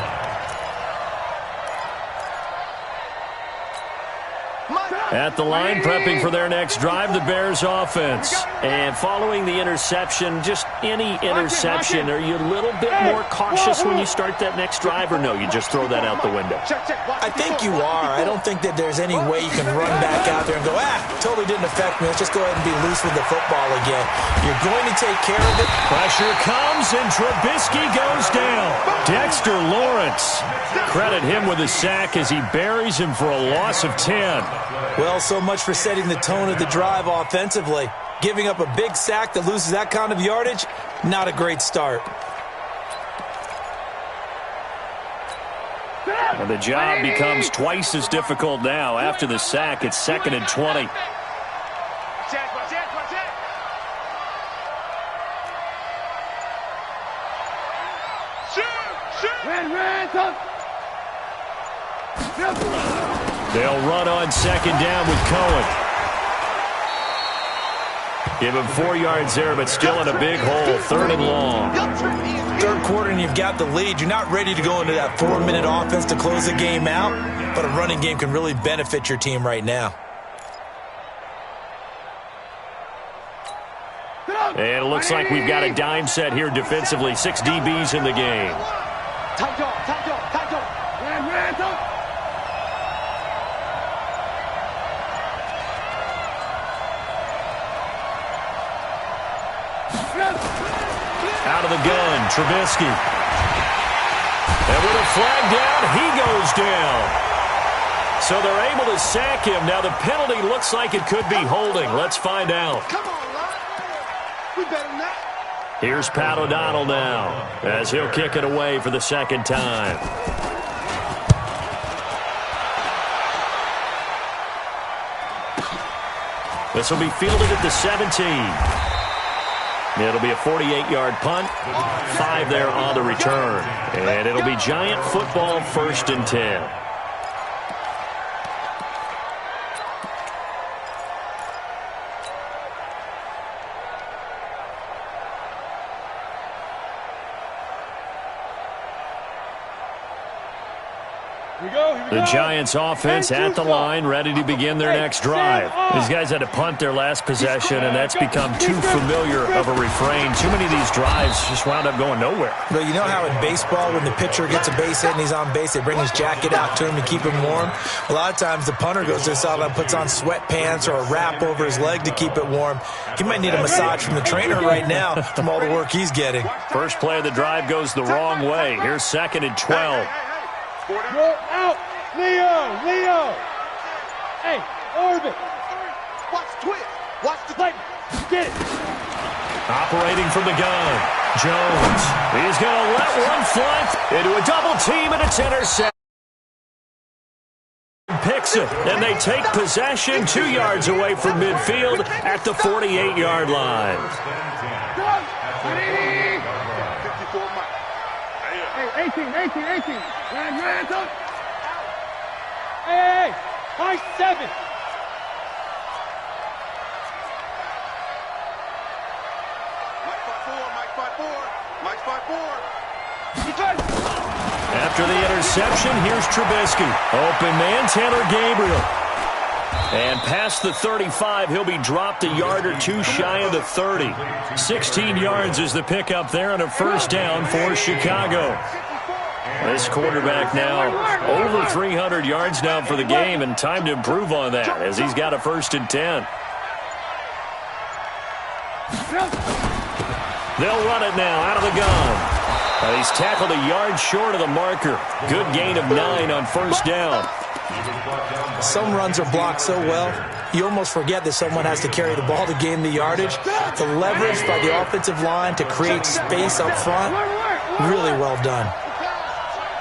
At the line, prepping for their next drive, the Bears offense. And following the interception, just any interception, are you a little bit more cautious when you start that next drive, or no, you just throw that out the window? I think you are. I don't think that there's any way you can run back out there and go, totally didn't affect me. Let's just go ahead and be loose with the football again. You're going to take care of it. Pressure comes, and Trubisky goes down. Dexter Lawrence. Credit him with a sack as he buries him for a loss of 10. Well, so much for setting the tone of the drive offensively. Giving up a big sack that loses that kind of yardage, not a great start. And the job becomes twice as difficult now. After the sack, it's 2nd and 20. They'll run on 2nd down with Cohen. Give him 4 yards there, but still in a big hole. 3rd and long. Third quarter and you've got the lead. You're not ready to go into that 4-minute offense to close the game out, but a running game can really benefit your team right now. And it looks like we've got a dime set here defensively. 6 DBs in the game. Out of the gun, Trubisky. And with a flag down, he goes down. So they're able to sack him. Now the penalty looks like it could be holding. Let's find out. Come on, Lon. We better not. Here's Pat O'Donnell now as he'll kick it away for the 2nd time. This will be fielded at the 17. It'll be a 48-yard punt, 5 there on the return. And it'll be Giant football, 1st and 10. The Giants offense at the line, ready to begin their next drive. These guys had to punt their last possession, and that's become too familiar of a refrain. Too many of these drives just wound up going nowhere. But you know how in baseball, when the pitcher gets a base hit and he's on base, they bring his jacket out to him to keep him warm? A lot of times the punter goes to the sideline, puts on sweatpants or a wrap over his leg to keep it warm. He might need a massage from the trainer right now from all the work he's getting. First play of the drive goes the wrong way. Here's 2nd and 12. Go out. Leo. Hey, Orbit. Watch twist. Watch the play. Get it. Operating from the gun. Jones. He's going to let one fly into a double team, and it's intercepted. Picks it, and they take possession 2 yards away from midfield at the 48-yard line. 54 Mike. Hey, 18. Rand up. Hey, Mike 7. Mike 5-4. After the interception, here's Trubisky. Open man, Taylor Gabriel. And past the 35, he'll be dropped a yard or two shy of the 30. 16 yards is the pickup there and a 1st down for Chicago. This quarterback now over 300 yards now for the game, and time to improve on that as he's got a 1st and 10. They'll run it now out of the gun. He's tackled a yard short of the marker. Good gain of 9 on 1st down. Some runs are blocked so well, you almost forget that someone has to carry the ball to gain the yardage. The leverage by the offensive line to create space up front, really well done.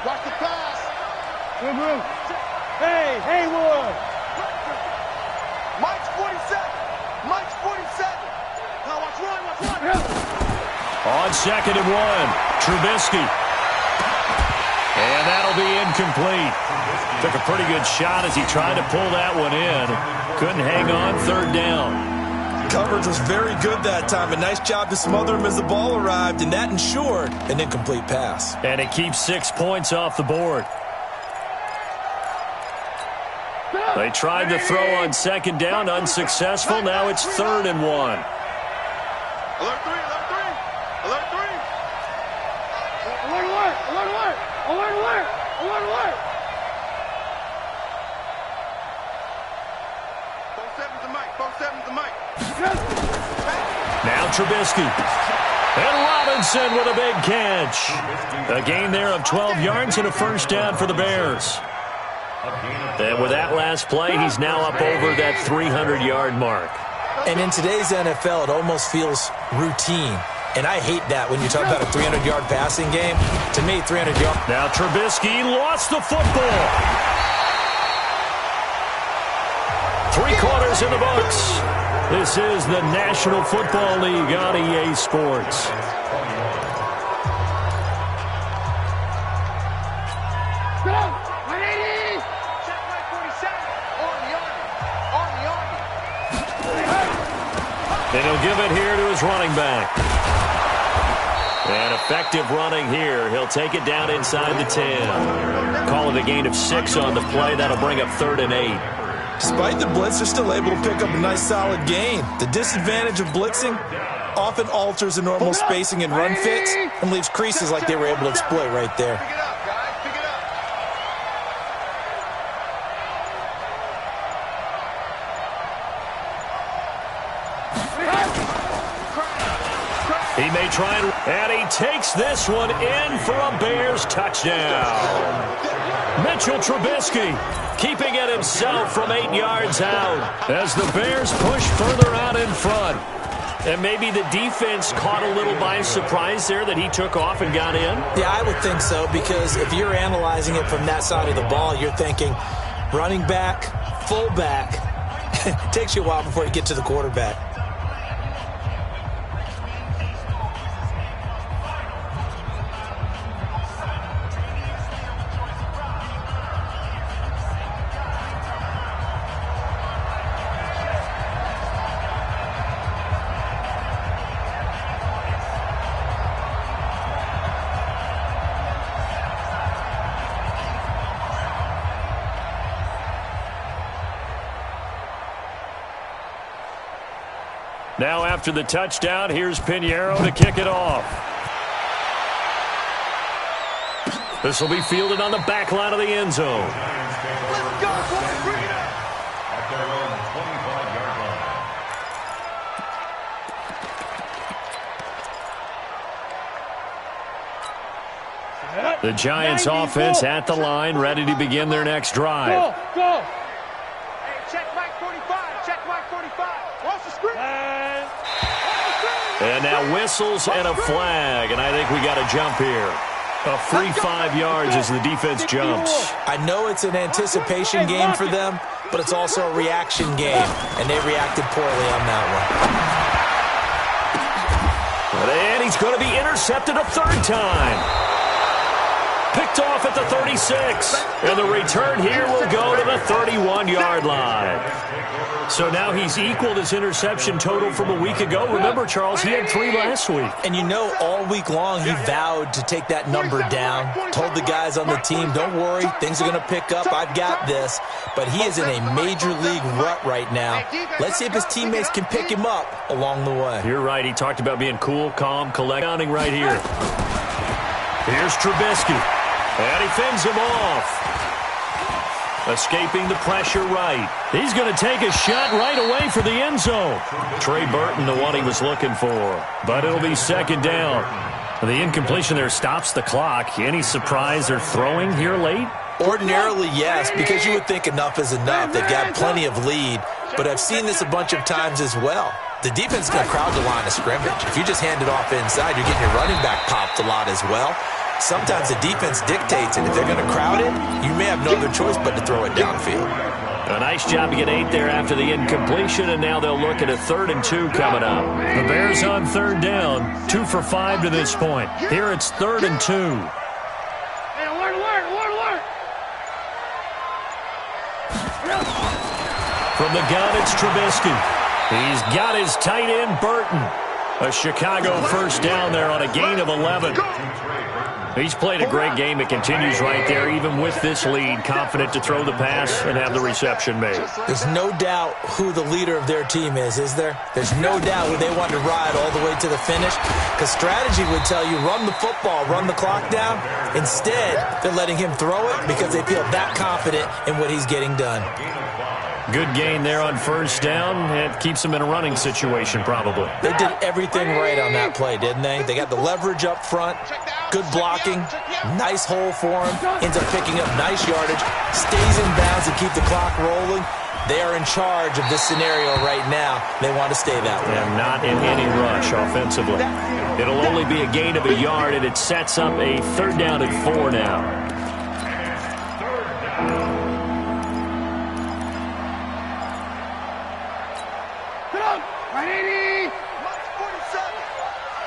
Watch the pass. Hey, Haywood. Mike's 47. Mike's 47. Now watch run. On 2nd and 1, Trubisky. And that'll be incomplete. Took a pretty good shot as he tried to pull that one in. Couldn't hang on 3rd down. Coverage was very good that time. A nice job to smother him as the ball arrived, and that ensured an incomplete pass. And it keeps 6 points off the board. They tried to throw on 2nd down, unsuccessful. Now it's 3rd and 1. Alert 3. Alert 3. Alert. 4-7's the mic. 4-7's the mic. Now Trubisky. And Robinson with a big catch. A gain there of 12 yards and a 1st down for the Bears. And with that last play, he's now up over that 300-yard mark. And in today's NFL, it almost feels routine. And I hate that when you talk about a 300-yard passing game. To me, 300 yards. Now Trubisky lost the football. 3 quarters in the books. This is the National Football League on EA Sports. And he'll give it here to his running back. And effective running here. He'll take it down inside the 10. Call it a gain of 6 on the play. That'll bring up 3rd and 8. Despite the blitz, they're still able to pick up a nice solid gain. The disadvantage of blitzing often alters the normal spacing and run fits and leaves creases like they were able to exploit right there. Pick it up, guys. Pick it up. He may try and he takes this one in for a Bears touchdown. Mitchell Trubisky keeping it himself from 8 yards out as the Bears push further out in front. And maybe the defense caught a little by surprise there that he took off and got in? Yeah, I would think so, because if you're analyzing it from that side of the ball, you're thinking running back, fullback. It takes you a while before you get to the quarterback. Now after the touchdown, here's Pinheiro to kick it off. This will be fielded on the back line of the end zone. Let's go, boys. Bring it up. At their own 25-yard line. The Giants offense at the line, ready to begin their next drive. Go. Hey, check Mike 45. Check Mike 45. Watch the screen. And now whistles and a flag, and I think we got a jump here. A free 5 yards as the defense jumps. I know it's an anticipation game for them, but it's also a reaction game, and they reacted poorly on that one. And he's going to be intercepted a 3rd time. Picked off at the 36. And the return here will go to the 31-yard line. So now he's equaled his interception total from a week ago. Remember, Charles, he had 3 last week. And you know, all week long he vowed to take that number down. Told the guys on the team, don't worry, things are going to pick up. I've got this. But he is in a major league rut right now. Let's see if his teammates can pick him up along the way. You're right. He talked about being cool, calm, collecting right here. Here's Trubisky. And he fends him off. Escaping the pressure right. He's going to take a shot right away for the end zone. Trey Burton, the one he was looking for. But it'll be 2nd down. The incompletion there stops the clock. Any surprise they're throwing here late? Ordinarily, yes, because you would think enough is enough. They've got plenty of lead, but I've seen this a bunch of times as well. The defense is going to crowd the line of scrimmage. If you just hand it off inside, you're getting your running back popped a lot as well. Sometimes the defense dictates it. If they're going to crowd it, you may have no other choice but to throw it downfield. A nice job to get 8 there after the incompletion, and now they'll look at a 3rd and 2 coming up. The Bears on 3rd down, 2 for 5 to this point. Here it's 3rd and 2. Hey, alert! From the gun, it's Trubisky. He's got his tight end, Burton. A Chicago first down there on a gain of 11. He's played a great game. It continues right there, even with this lead, confident to throw the pass and have the reception made. There's no doubt who the leader of their team is there? There's no doubt who they want to ride all the way to the finish, because strategy would tell you run the football, run the clock down. Instead, they're letting him throw it because they feel that confident in what he's getting done. Good gain there on first down. It keeps them in a running situation, probably. They did everything right on that play, didn't they? They got the leverage up front, good blocking, nice hole for him, ends up picking up nice yardage, stays in bounds to keep the clock rolling. They are in charge of this scenario right now. They want to stay that way. And not in any rush offensively. It'll only be a gain of a yard, and it sets up a 3rd down and 4 now.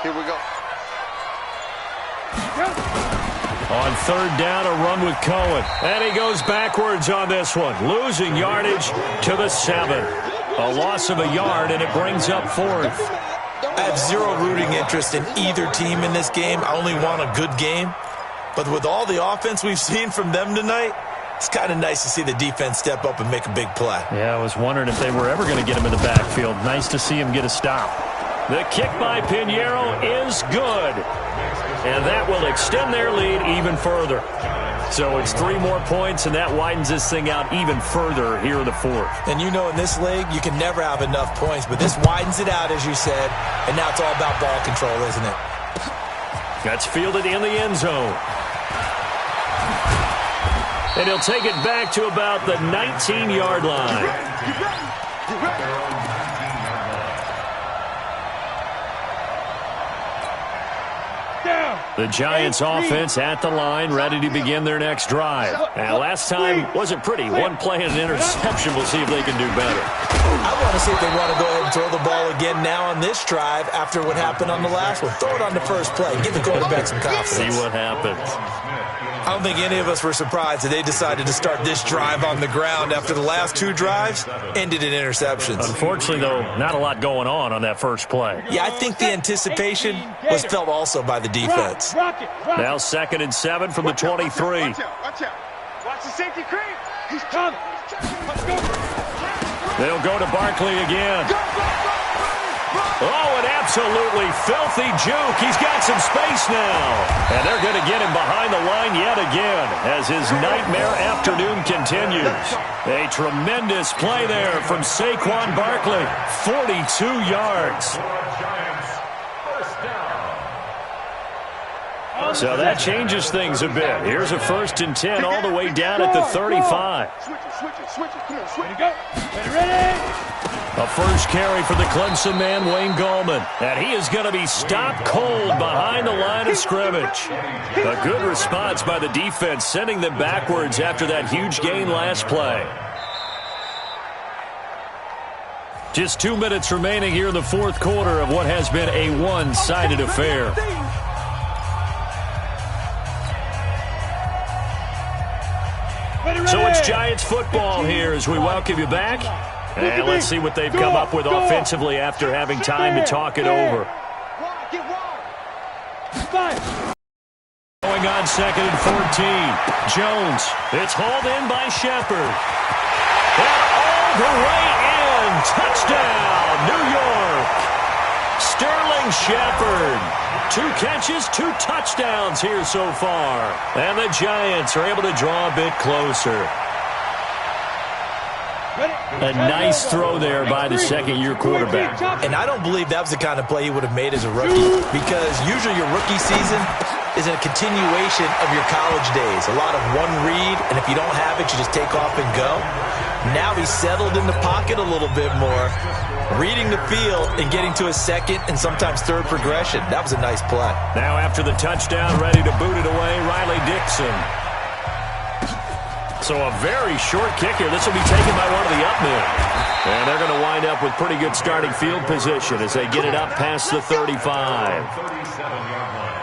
Here we go. On 3rd down, a run with Cohen. And he goes backwards on this one, losing yardage to the 7. A loss of a yard, and it brings up 4th. I have zero rooting interest in either team in this game. I only want a good game. But with all the offense we've seen from them tonight, it's kind of nice to see the defense step up and make a big play. Yeah, I was wondering if they were ever going to get him in the backfield. Nice to see him get a stop. The kick by Pinheiro is good. And that will extend their lead even further. So it's 3 more points, and that widens this thing out even further here in the 4th. And you know in this league, you can never have enough points, but this widens it out, as you said, and now it's all about ball control, isn't it? That's fielded in the end zone. And he'll take it back to about the 19-yard line. The Giants offense at the line, ready to begin their next drive. And last time wasn't pretty. One play and an interception. We'll see if they can do better. I want to see if they want to go ahead and throw the ball again now on this drive after what happened on the last one. Throw it on the first play. Give the quarterback some confidence. See what happens. I don't think any of us were surprised that they decided to start this drive on the ground after the last 2 drives ended in interceptions. Unfortunately, though, not a lot going on that first play. Yeah, I think the anticipation was felt also by the defense. Now 2nd and 7 from the 23. Watch out. Watch the safety creep. He's coming. Let's go. They'll go to Barkley again. Oh, an absolutely filthy juke. He's got some space now. And they're going to get him behind the line yet again as his nightmare afternoon continues. A tremendous play there from Saquon Barkley. 42 yards. So that changes things a bit. Here's a 1st and 10 all the way down at the 35. Switch it. Come on, switch. Ready, go. Ready. A first carry for the Clemson man, Wayne Gallman. And he is going to be stopped cold behind the line of scrimmage. A good response by the defense, sending them backwards after that huge gain last play. Just 2 minutes remaining here in the 4th quarter of what has been a one-sided affair. So it's Giants football here as we welcome you back. And let's see what they've come up with offensively after having time to talk it over. Going on 2nd and 14. Jones. It's hauled in by Shepard. And all the way in. Touchdown, New York. Sterling Shepard. 2 catches, 2 touchdowns here so far. And the Giants are able to draw a bit closer. A nice throw there by the 2nd-year quarterback. And I don't believe that was the kind of play he would have made as a rookie, because usually your rookie season, is a continuation of your college days. A lot of one read, and if you don't have it, you just take off and go. Now he's settled in the pocket a little bit more, reading the field and getting to a second and sometimes third progression. That was a nice play. Now after the touchdown, ready to boot it away, Riley Dixon. So a very short kick here. This will be taken by one of the up men. And they're going to wind up with pretty good starting field position as they get it up past the 35. 37-yard line.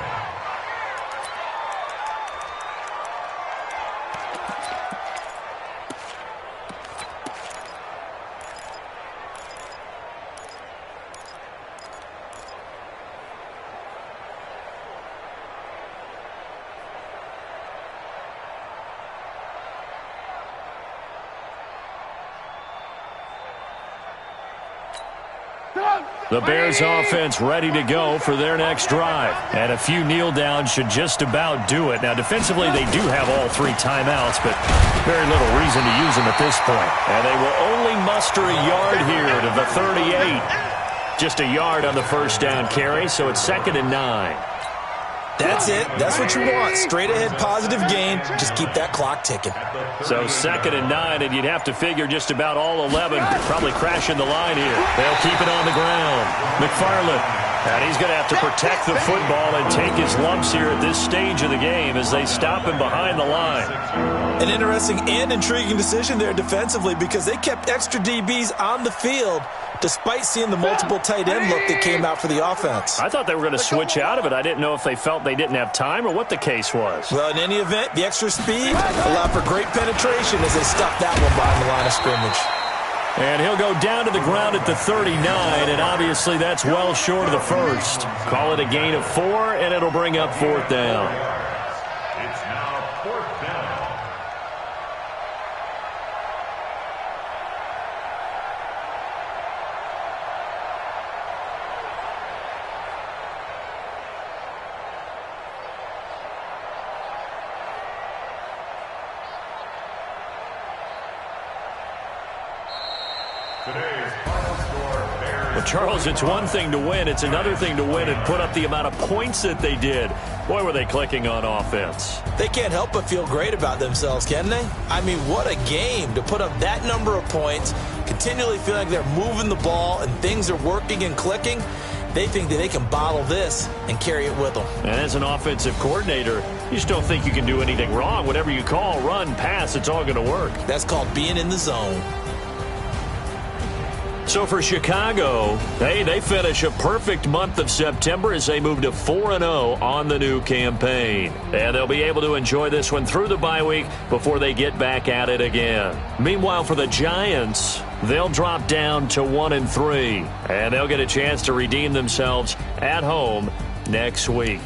The Bears offense ready to go for their next drive. And a few kneel downs should just about do it. Now, defensively, they do have all 3 timeouts, but very little reason to use them at this point. And they will only muster a yard here to the 38. Just a yard on the first down carry, so it's 2nd and 9. That's it. That's what you want. Straight ahead positive gain. Just keep that clock ticking. So 2nd and 9, and you'd have to figure just about all 11 probably crashing the line here. They'll keep it on the ground. McFarland, and he's going to have to protect the football and take his lumps here at this stage of the game as they stop him behind the line. An interesting and intriguing decision there defensively because they kept extra DBs on the field despite seeing the multiple tight end look that came out for the offense. I thought they were going to switch out of it. I didn't know if they felt they didn't have time or what the case was. Well, in any event, the extra speed allowed for great penetration as they stuck that one behind the line of scrimmage. And he'll go down to the ground at the 39, and obviously that's well short of the first. Call it a gain of 4, and it'll bring up 4th down. It's now 4th down. Today's final score, Bears. Well, Charles, it's one thing to win. It's another thing to win and put up the amount of points that they did. Boy, were they clicking on offense. They can't help but feel great about themselves, can they? I mean, what a game to put up that number of points, continually feel like they're moving the ball and things are working and clicking. They think that they can bottle this and carry it with them. And as an offensive coordinator, you just don't think you can do anything wrong. Whatever you call, run, pass, it's all going to work. That's called being in the zone. So for Chicago, they finish a perfect month of September as they move to 4-0 on the new campaign. And they'll be able to enjoy this one through the bye week before they get back at it again. Meanwhile, for the Giants, they'll drop down to 1-3. And they'll get a chance to redeem themselves at home next week.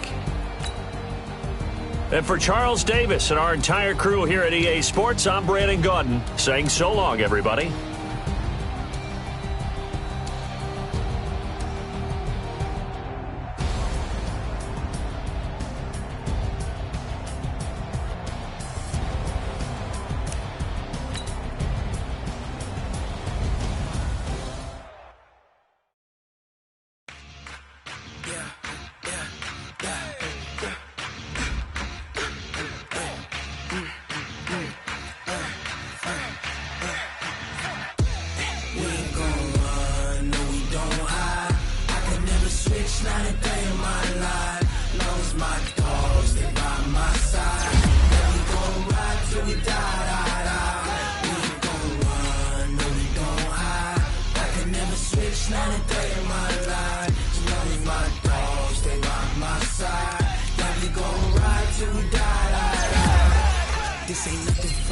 And for Charles Davis and our entire crew here at EA Sports, I'm Brandon Gaudin saying so long, everybody. This ain't nothing.